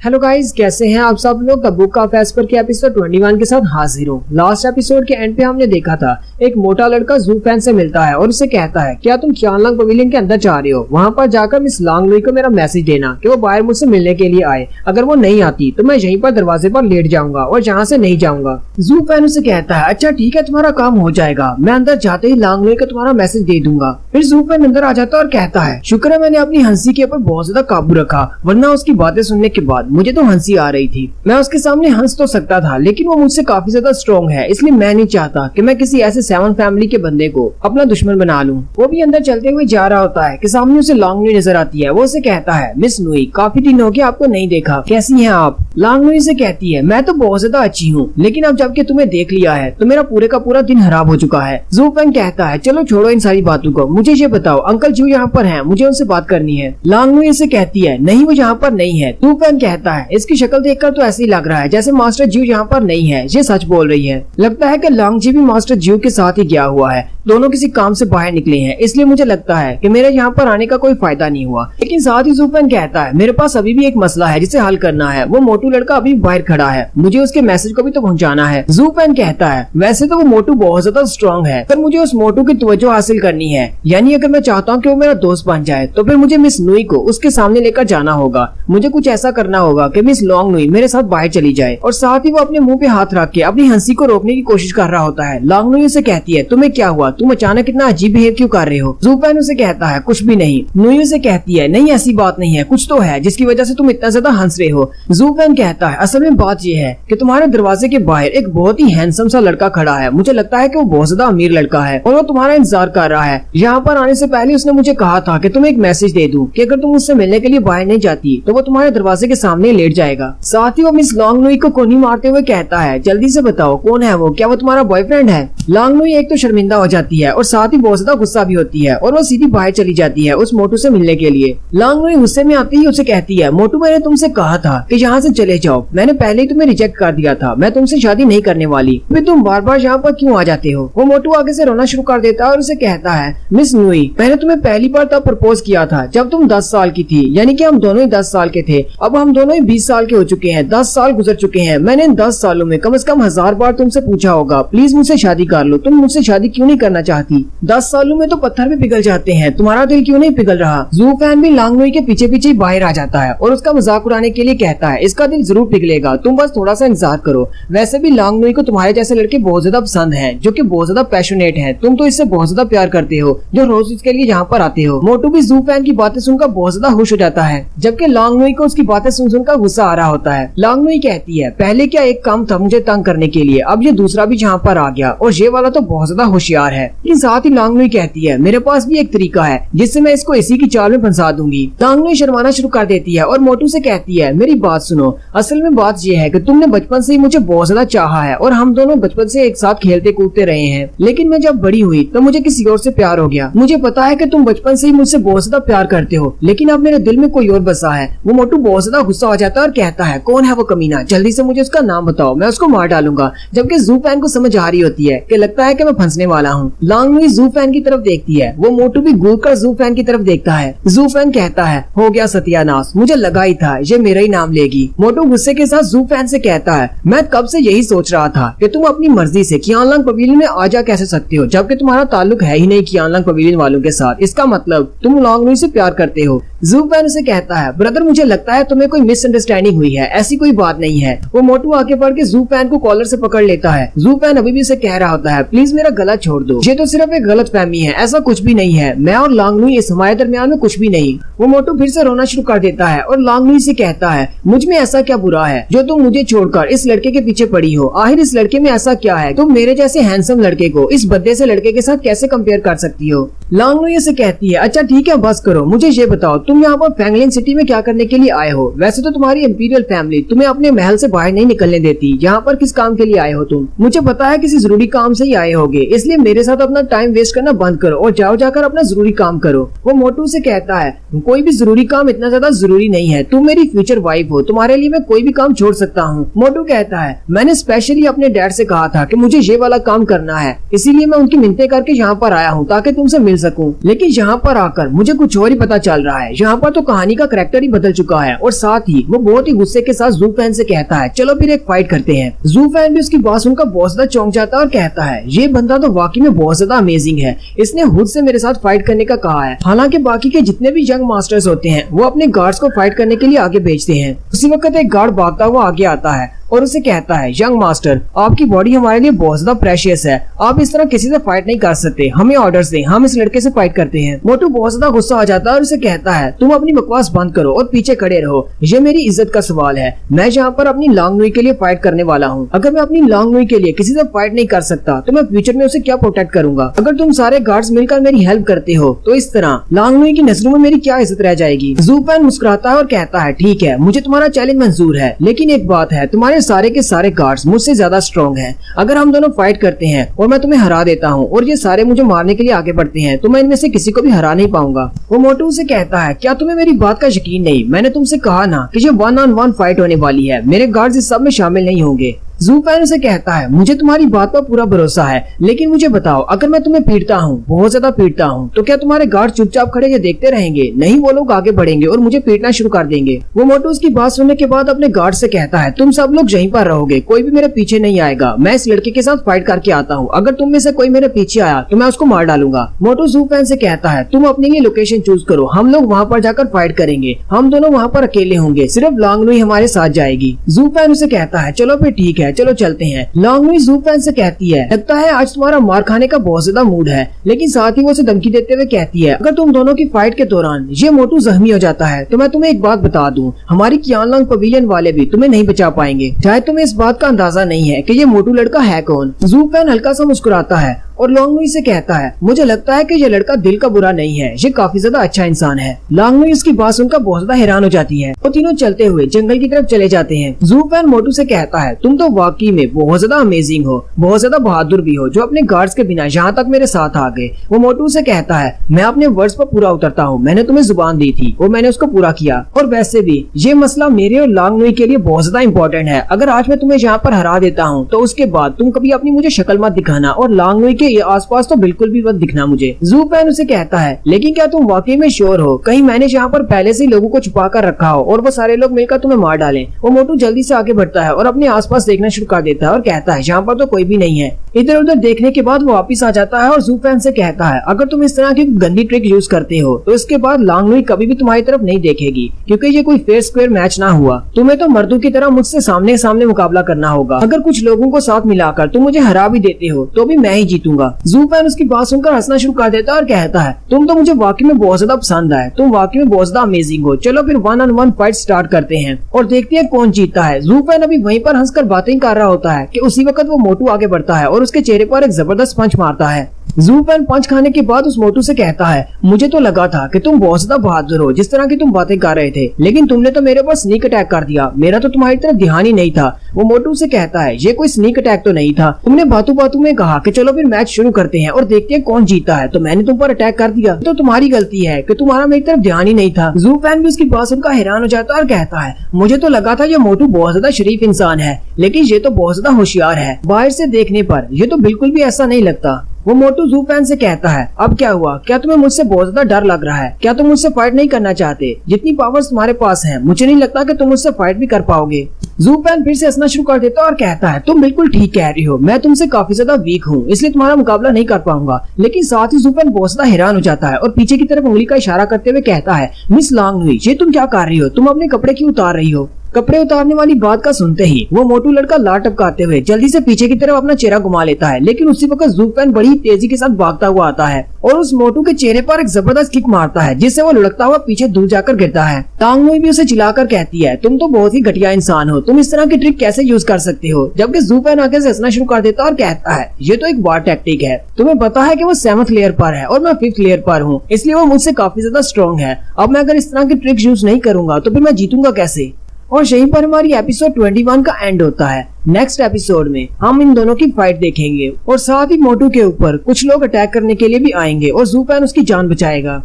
Hello guys, कैसे हैं आप सब लोग। द बुक ऑफ एस्पर के एपिसोड 21 के साथ हाजिर हूँ। लास्ट एपिसोड के एंड पे हमने देखा था एक मोटा लड़का जू फैन से मिलता है और उसे कहता है क्या तुम qianlong पवेलियन के अंदर जा रहे हो, वहाँ पर जाकर मिस लॉन्गलुई को मेरा मैसेज देना कि वो बाहर मुझसे मिलने के लिए आए। अगर वो नहीं आती तो मैं यहीं पर दरवाजे पर लेट जाऊंगा और जहाँ से नहीं जाऊंगा। जू फैन उसे कहता है अच्छा ठीक है, तुम्हारा काम हो जाएगा, मैं अंदर जाते ही लॉन्गलुई को तुम्हारा मैसेज दे दूंगा। फिर जू फैन अंदर आ जाता है और कहता है शुक्र है मैंने अपनी हंसी के ऊपर बहुत ज्यादा काबू रखा, वरना उसकी बातें सुनने के बाद मुझे तो हंसी आ रही थी। मैं उसके सामने हंस तो सकता था लेकिन वो मुझसे काफी ज्यादा स्ट्रॉन्ग है, इसलिए मैं नहीं चाहता कि मैं किसी ऐसे सेवन फैमिली के बंदे को अपना दुश्मन बना लूं। वो भी अंदर चलते हुए जा रहा होता है कि सामने उसे लॉन्गलुई नजर आती है। वो उसे कहता है मिस नुई, काफी दिन हो गया आपको नहीं देखा, कैसी हैं आप। लॉन्गलुई से कहती है मैं तो बहुत ज्यादा अच्छी हूँ, लेकिन अब जबकि तुम्हें देख लिया है तो मेरा पूरे का पूरा दिन खराब हो चुका है। जू फैंग कहता है चलो छोड़ो इन सारी बातों को, मुझे ये बताओ अंकल जू यहाँ पर है, मुझे उनसे बात करनी है। लॉन्गलुई से कहती है नहीं वो यहाँ पर नहीं है। जू फैंग कहता है इसकी शक्ल देखकर तो ऐसे ही लग रहा है जैसे मास्टर ज्यू यहाँ पर नहीं है, ये सच बोल रही है। लगता है कि लॉन्ग जी भी मास्टर ज्यू के साथ ही गया हुआ है, दोनों किसी काम से बाहर निकले हैं, इसलिए मुझे लगता है कि मेरे यहाँ पर आने का कोई फायदा नहीं हुआ। लेकिन साथ ही जू फैंग कहता है मेरे पास अभी भी एक मसला है जिसे हल करना है, वो मोटू लड़का अभी बाहर खड़ा है, मुझे उसके मैसेज को भी तो पहुँचाना है। जू फैंग कहता है वैसे तो वो मोटू बहुत ज्यादा स्ट्रॉन्ग है, पर मुझे उस मोटू की तवज्जो हासिल करनी है, यानी अगर मैं चाहता हूँ कि वो मेरा दोस्त बन जाए तो फिर मुझे मिस नुई को उसके सामने लेकर जाना होगा। मुझे कुछ ऐसा करना होगा कि मिस लॉन्गलुई मेरे साथ बाहर चली जाए। और साथ ही वो अपने मुंह पे हाथ रख के अपनी हंसी को रोकने की कोशिश कर रहा होता है। लॉन्गलुई से कहती है तुम्हें क्या हुआ, तुम अचानक इतना अजीब बिहेव क्यों कर रहे हो। जू फैन उसे कहता है कुछ भी नहीं। नुई से कहती है नहीं ऐसी बात नहीं है, कुछ तो है जिसकी वजह से तुम इतना ज्यादा हंस रहे हो। जू फैन कहता है असल में बात यह है कि तुम्हारे दरवाजे के बाहर एक बहुत ही हैंडसम सा लड़का खड़ा है, मुझे लगता है कि वो बहुत ज्यादा अमीर लड़का है और वो तुम्हारा इंतजार कर रहा है। यहाँ पर आने से पहले उसने मुझे कहा था कि तुम्हें एक मैसेज दे दूं कि अगर तुम उससे मिलने के लिए बाहर नहीं जाती तो वो तुम्हारे दरवाजे के सामने लेट जाएगा। साथ ही वो मिस लॉन्गलुई को कोनी मारते हुए कहता है जल्दी से बताओ कौन है वो, क्या वो तुम्हारा बॉयफ्रेंड है। लॉन्गलुई एक तो शर्मिंदा हो जाती है और साथ ही बहुत ज्यादा गुस्सा भी होती है और वो सीधी बाहर चली जाती है उस मोटू से मिलने के लिए। लॉन्गलुई गुस्से में आती ही उसे कहती है मोटू मैंने तुमसे कहा था कि यहाँ से चले जाओ, मैंने पहले ही तुम्हें रिजेक्ट कर दिया था, मैं तुमसे शादी नहीं करने वाली, फिर तुम बार बार यहाँ पर क्यों आ जाते हो। वो मोटू आगे से रोना शुरू कर देता है और उसे कहता है मिस नुई मैंने तुम्हें पहली बार तब प्रपोज किया था जब तुम 10 साल की थी, यानी कि हम दोनों ही 10 साल के थे। अब हम दोनों ही 20 साल के हो चुके हैं, 10 साल गुजर चुके हैं। मैंने इन 10 सालों में कम से कम 1000 बार तुमसे पूछा होगा प्लीज मुझसे शादी कर लो, तुम मुझसे शादी क्यों नहीं करना चाहती। 10 सालों में तो पत्थर भी पिघल जाते हैं, तुम्हारा दिल क्यों नहीं पिघल रहा। जू फैन भी लॉन्गलुई के पीछे पीछे बाहर आ जाता है और उसका मजाक उड़ाने के लिए कहता है इसका दिल जरूर पिघलेगा, तुम बस थोड़ा सा इंतजार करो। वैसे भी लॉन्गलुई को तुम्हारे जैसे लड़के बहुत ज्यादा पसंद है जो की बहुत ज्यादा पैशनेट है, तुम तो इससे बहुत ज्यादा प्यार करते हो जो रोज इसके लिए यहाँ पर आते हो। मोटू भी जू फैन की बातें सुनकर बहुत ज्यादा खुश हो जाता है, जबकि लॉन्गलुई को उसकी बातें सुनकर गुस्सा आ रहा होता है। लॉन्गलुई कहती है पहले क्या एक काम था मुझे तंग करने के लिए, अब ये दूसरा भी यहाँ पर आ गया और ये वाला तो बहुत ज्यादा होशियार है। लेकिन साथ ही लॉन्गलुई कहती है मेरे पास भी एक तरीका है जिससे मैं इसको इसी की चाल में फंसा दूंगी। लॉन्गलुई शर्माना शुरू कर देती है और मोटू से कहती है मेरी बात सुनो, असल में बात ये है कि तुमने बचपन से ही मुझे बहुत ज्यादा चाहा है और हम दोनों बचपन से एक साथ खेलते कूदते रहे हैं, लेकिन मैं जब बड़ी हुई तो मुझे किसी और से प्यार हो गया। मुझे पता है कि तुम बचपन से ही मुझसे बहुत ज्यादा प्यार करते हो, लेकिन अब मेरे दिल में कोई और बसा है। वो मोटू बहुत ज्यादा गुस्सा हो जाता है और कहता है कौन है वो कमीना, जल्दी से मुझे उसका नाम बताओ, मैं उसको मार डालूंगा। जबकि जू फैन को समझ आ रही होती है कि लगता है कि मैं फंसने वाला हूँ। लॉन्गलुई जू फैन की तरफ देखती है, वो मोटू भी घूर कर जू फैन की तरफ देखता है। जू फैन कहता है हो गया सत्यानाश, मुझे लगा ही था ये मेरा ही नाम लेगी। मोटू गुस्से के साथ जू फैन से कहता है मैं कब से यही सोच रहा था कि तुम अपनी मर्जी से qianlong पवेलियन में आ जा कैसे सकते हो, जबकि तुम्हारा ताल्लुक है ही नहीं qianlong पवेलियन वालों के साथ, इसका मतलब तुम लॉन्गलुई से प्यार करते हो। जू फैन से कहता है ब्रदर मुझे लगता है तुम्हें कोई मिसअंडरस्टैंडिंग हुई है, ऐसी कोई बात नहीं है। वो मोटू आगे बढ़ के जू फैन को कॉलर से पकड़ लेता है। जू फैन अभी भी उसे कह रहा होता है प्लीज मेरा गला छोड़ दो, ये तो सिर्फ एक गलत फहमी है, ऐसा कुछ भी नहीं है, मैं और लॉन्गलुई इस हमारे दरमियान में कुछ भी नहीं। वो मोटू फिर से रोना शुरू कर देता है और लॉन्गलुई से कहता है मुझ में ऐसा क्या बुरा है जो तुम मुझे छोड़कर इस लड़के के पीछे पड़ी हो, आखिर इस लड़के में ऐसा क्या है, तुम मेरे जैसे हैंडसम लड़के को इस बद्दे से लड़के के साथ कैसे कंपेयर कर सकती हो। लॉन्गलुई से कहती है अच्छा ठीक है बस करो, मुझे ये बताओ तुम यहाँ पर फैंगलिन सिटी में क्या करने के लिए आए हो। वैसे तो तुम्हारी इंपीरियल फैमिली तुम्हें अपने महल से बाहर नहीं निकलने देती, यहाँ पर किस काम के लिए आए हो तुम। मुझे पता है किसी जरूरी काम से ही आए होगे, इसलिए मेरे मेरे साथ अपना टाइम वेस्ट करना बंद करो और जाओ जाकर अपना जरूरी काम करो। वो मोटू से कहता है कोई भी जरूरी काम इतना ज्यादा जरूरी नहीं है, तुम मेरी फ्यूचर वाइफ हो, तुम्हारे लिए मैं कोई भी काम छोड़ सकता हूँ। मोटू कहता है मैंने स्पेशली अपने डैड से कहा था कि मुझे ये वाला काम करना है, इसीलिए मैं उनकी मिन्नतें करके यहाँ पर आया हूँ ताकि तुमसे मिल सकूं। लेकिन यहाँ पर आकर मुझे कुछ और ही पता चल रहा है। यहाँ पर तो कहानी का करैक्टर ही बदल चुका है और साथ ही वो बहुत ही गुस्से के साथ जू फैन से कहता है चलो फिर एक फाइट करते हैं। जू फैन भी उसकी बात सुनकर बहुत ज्यादा चौंक जाता है और कहता है ये बंदा तो वाकई में बहुत ज्यादा अमेजिंग है, इसने खुद से मेरे साथ फाइट करने का कहा है। हालांकि बाकी के जितने भी यंग मास्टर्स होते हैं वो अपने गार्ड्स को फाइट करने के लिए आगे भेजते हैं। उसी वक्त एक गार्ड भागता हुआ आगे आता है और उसे कहता है यंग मास्टर आपकी बॉडी हमारे लिए बहुत ज्यादा प्रेशियस है, आप इस तरह किसी से फाइट नहीं कर सकते, हमें ऑर्डर्स दें, हम इस लड़के से फाइट करते हैं। मोटू बहुत ज्यादा गुस्सा आ जाता है और उसे कहता है तुम अपनी बकवास बंद करो और पीछे खड़े रहो, ये मेरी इज्जत का सवाल है, मैं यहाँ पर अपनी लॉन्ग नुई के लिए फाइट करने वाला हूँ। अगर मैं अपनी लॉन्ग नुई के लिए किसी से फाइट नहीं कर सकता तो मैं फ्यूचर में उसे क्या प्रोटेक्ट करूंगा। अगर तुम सारे गार्ड्स मिलकर मेरी हेल्प करते हो तो इस तरह लॉन्ग नुई की नजरों में मेरी क्या इज्जत रह जाएगी। जू फैन मुस्कुराता है और कहता है ठीक है, मुझे तुम्हारा चैलेंज मंजूर है, लेकिन एक बात है, तुम्हारे सारे के सारे गार्ड्स मुझसे ज्यादा स्ट्रॉन्ग हैं। अगर हम दोनों फाइट करते हैं और मैं तुम्हें हरा देता हूँ और ये सारे मुझे मारने के लिए आगे बढ़ते हैं तो मैं इनमें से किसी को भी हरा नहीं पाऊंगा। वो मोटू से कहता है क्या तुम्हें मेरी बात का यकीन नहीं, मैंने तुमसे कहा ना कि ये 1-on-1 फाइट होने वाली है, मेरे गार्ड्स इस सब में शामिल नहीं होंगे। जू फैन से कहता है मुझे तुम्हारी बात पर पूरा भरोसा है, लेकिन मुझे बताओ अगर मैं तुम्हें पीटता हूँ, बहुत ज्यादा पीटता हूँ, तो क्या तुम्हारे गार्ड चुपचाप खड़े ये देखते रहेंगे? नहीं, वो लोग आगे बढ़ेंगे और मुझे पीटना शुरू कर देंगे। वो मोटू उसकी बात सुनने के बाद अपने गार्ड से कहता है तुम सब लोग यहीं पर रहोगे, कोई भी मेरे पीछे नहीं आएगा, मैं इस लड़के के साथ फाइट करके आता हूँ, अगर तुम में से कोई मेरे पीछे आया तो मैं उसको मार डालूंगा। मोटू जू फैन से कहता है तुम अपने लिए लोकेशन चूज करो, हम लोग वहाँ पर जाकर फाइट करेंगे, हम दोनों वहाँ पर अकेले होंगे, सिर्फ लॉन्ग नुई हमारे साथ जाएगी। जू फैन उसे कहता है चलो फिर ठीक है, चलो चलते हैं। लॉन्ग नुई जू फैन से कहती है लगता है आज तुम्हारा मार खाने का बहुत ज्यादा मूड है, लेकिन साथ ही वो उसे धमकी देते हुए कहती है अगर तुम दोनों की फाइट के दौरान ये मोटू जख्मी हो जाता है तो मैं तुम्हें एक बात बता दूं, हमारी कियानलॉन्ग पवेलियन वाले भी तुम्हें नहीं बचा पाएंगे। शायद तुम्हें इस बात का अंदाजा नहीं है कि ये मोटू लड़का है कौन। जू फैन हल्का सा मुस्कुराता है और लॉन्ग नुई से कहता है मुझे लगता है कि ये लड़का दिल का बुरा नहीं है, ये काफी ज्यादा अच्छा इंसान है। लॉन्ग नुई इसकी बात सुनकर बहुत ज्यादा हैरान हो जाती है। वो तीनों चलते हुए जंगल की तरफ चले जाते हैं। जू फैन मोटू से कहता है तुम तो वाकई में बहुत ज्यादा अमेजिंग हो, बहुत ज्यादा बहादुर भी हो, जो अपने गार्ड्स के बिना यहाँ तक मेरे साथ आ गए। वो मोटू से कहता है मैं अपने वर्ड्स पर पूरा उतरता हूँ, मैंने तुम्हें जुबान दी थी और मैंने उसको पूरा किया, और वैसे भी ये मसला मेरे और लॉन्ग नुई के लिए बहुत ज्यादा इंपॉर्टेंट है। अगर आज मैं तुम्हें यहाँ पर हरा देता हूँ तो उसके बाद तुम कभी अपनी मुझे शक्ल मत दिखाना और लॉन्ग नुई के आसपास तो बिल्कुल भी मत दिखना मुझे। जू फैन उसे कहता है लेकिन क्या तुम वाकई में श्योर हो, कहीं मैंने यहाँ पर पहले से लोगों को छुपा कर रखा हो और वो सारे लोग मिलकर तुम्हें मार डालें। वो मोटू जल्दी से आगे बढ़ता है और अपने आसपास देखना शुरू कर देता है और कहता है यहाँ पर तो कोई भी नहीं है। इधर उधर देखने के बाद वो वापिस आ जाता है और जू फैन से कहता है अगर तुम इस तरह की गंदी ट्रिक यूज करते हो तो इसके बाद लॉन्ग नुई कभी भी तुम्हारी तरफ नहीं देखेगी, क्योंकि ये कोई फेयर स्क्वायर मैच ना हुआ। तुम्हें तो मर्दों की तरह मुझसे सामने सामने मुकाबला करना होगा। अगर कुछ लोगों को साथ मिलाकर तुम मुझे हरा भी देते हो तो भी मैं ही जीतूंगा। जू फैन उसकी बात सुनकर हंसना शुरू कर देता है और कहता है तुम तो मुझे वाकई में बहुत ज्यादा पसंद आए, तुम वाकई में बहुत ज्यादा अमेजिंग हो, चलो फिर 1-on-1 फाइट स्टार्ट करते हैं और देखते हैं कौन जीतता है। जू फैन अभी वहीं पर हंसकर बातें कर रहा होता है कि उसी वक्त वो मोटू आगे बढ़ता है और उसके चेहरे पर एक जबरदस्त पंच मारता है। जू फैन पंच खाने के बाद उस मोटू से कहता है मुझे तो लगा था कि तुम बहुत ज्यादा बहादुर हो जिस तरह की तुम बातें कर रहे थे, लेकिन तुमने तो मेरे पर स्नीक अटैक कर दिया, मेरा तो तुम्हारी तरफ ध्यान ही नहीं था। वो मोटू से कहता है ये कोई स्नीक अटैक तो नहीं था, तुमने बातों बातों में कहा कि चलो फिर मैच शुरू करते हैं और देखते हैं कौन जीता है, तो मैंने तुम पर अटैक कर दिया, तो तुम्हारी गलती है कि तुम्हारा मेरी तरफ ध्यान ही नहीं था। जू फैन भी उसकी बात सुनकर हैरान हो जाता है और कहता है मुझे तो लगा था ये मोटू बहुत ज्यादा शरीफ इंसान है, लेकिन ये तो बहुत ज्यादा होशियार है, बाहर से देखने पर ये तो बिल्कुल भी ऐसा नहीं लगता। वो मोटू जू फैन से कहता है अब क्या हुआ, क्या तुम्हें मुझसे बहुत ज्यादा डर लग रहा है, क्या तुम मुझसे फाइट नहीं करना चाहते? जितनी पावर्स तुम्हारे पास हैं, मुझे नहीं लगता कि तुम मुझसे फाइट भी कर पाओगे। जू फैन फिर से हंसना शुरू कर देता है और कहता है तुम बिल्कुल ठीक कह रही हो, मैं तुमसे काफी ज्यादा वीक हूँ, इसलिए तुम्हारा मुकाबला नहीं कर पाऊंगा। लेकिन साथ ही जू फैन बहुत ज्यादा हैरान हो जाता है और पीछे की तरफ उंगली का इशारा करते हुए कहता है मिस लॉन्ग नुई, ये तुम क्या कर रही हो, तुम अपने कपड़े क्यों उतार रही हो? कपड़े उतारने वाली बात का सुनते ही वो मोटू लड़का लार टपकाते हुए जल्दी से पीछे की तरफ अपना चेहरा घुमा लेता है, लेकिन उसी वक्त जू फैन बड़ी तेजी के साथ भागता हुआ आता है और उस मोटू के चेहरे पर एक जबरदस्त किक मारता है, जिससे वो लुढ़कता हुआ पीछे दूर जाकर गिरता है। लॉन्ग नुई भी उसे चिल्लाकर कहती है तुम तो बहुत ही घटिया इंसान हो, तुम इस तरह की ट्रिक कैसे यूज कर सकते हो? जबकि जू फैन आगे से हंसना शुरू कर देता और कहता है ये तो एक वार टैक्टिक है, तुम्हें पता है कि वो 7th लेयर पर है और मैं 5th लेयर पर हूँ, इसलिए वो मुझसे काफी ज्यादा स्ट्रॉन्ग है। अब मैं अगर इस तरह की ट्रिक यूज नहीं करूंगा तो फिर मैं जीतूंगा कैसे? और यहीं पर हमारी एपिसोड 21 का एंड होता है। नेक्स्ट एपिसोड में हम इन दोनों की फाइट देखेंगे और साथ ही मोटू के ऊपर कुछ लोग अटैक करने के लिए भी आएंगे और ज़ू फैन उसकी जान बचाएगा।